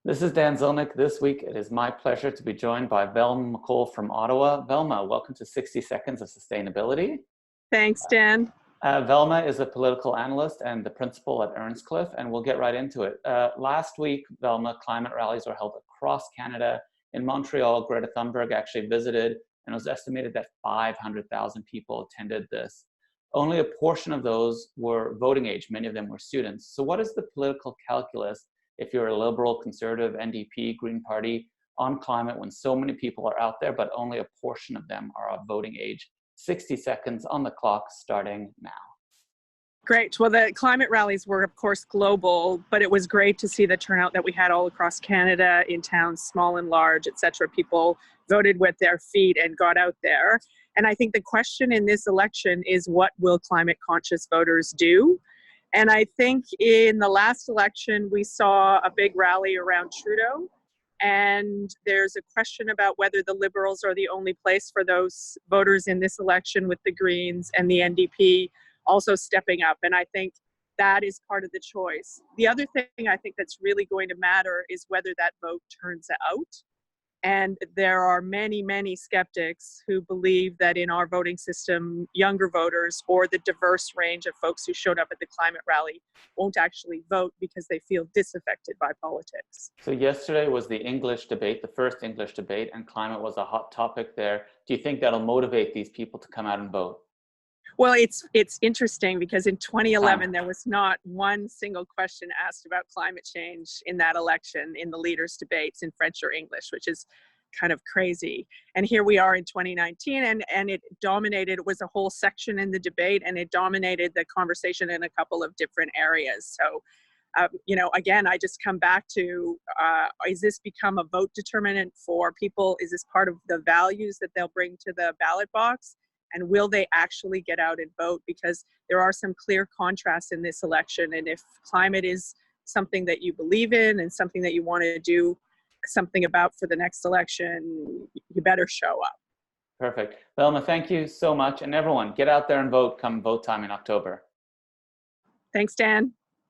This is Dan Zilnick. This week, it is my pleasure to be joined by Velma McCall from Ottawa. Velma, welcome to 60 Seconds of Sustainability. Thanks, Dan. Velma is a political analyst and the principal at Earnscliffe, and we'll get right into it. Last week, Velma, climate rallies were held across Canada. In Montreal, Greta Thunberg actually visited, and it was estimated that 500,000 people attended this. Only a portion of those were voting age. Many of them were students. So what is the political calculus if you're a Liberal, Conservative, NDP, Green Party on climate when so many people are out there, but only a portion of them are of voting age? 60 seconds on the clock starting now. Great. Well, the climate rallies were, of course, global, but it was great to see the turnout that we had all across Canada, in towns, small and large, etc. People voted with their feet and got out there. And I think the question in this election is, what will climate conscious voters do? And I think in the last election, we saw a big rally around Trudeau. And there's a question about whether the Liberals are the only place for those voters in this election, with the Greens and the NDP also stepping up. And I think that is part of the choice. The other thing I think that's really going to matter is whether that vote turns out. And there are many, many skeptics who believe that in our voting system, younger voters or the diverse range of folks who showed up at the climate rally won't actually vote because they feel disaffected by politics. So yesterday was the English debate, the first English debate, and climate was a hot topic there. Do you think that'll motivate these people to come out and vote? Well, it's interesting because in 2011, there was not one single question asked about climate change in that election in the leaders' debates in French or English, which is kind of crazy. And here we are in 2019, and it dominated. It was a whole section in the debate, and it dominated the conversation in a couple of different areas. So, again, I just come back to, is this become a vote determinant for people? Is this part of the values that they'll bring to the ballot box? And will they actually get out and vote? Because there are some clear contrasts in this election. And if climate is something that you believe in and something that you want to do something about for the next election, you better show up. Perfect. Velma, thank you so much. And everyone, get out there and vote come vote time in October. Thanks, Dan.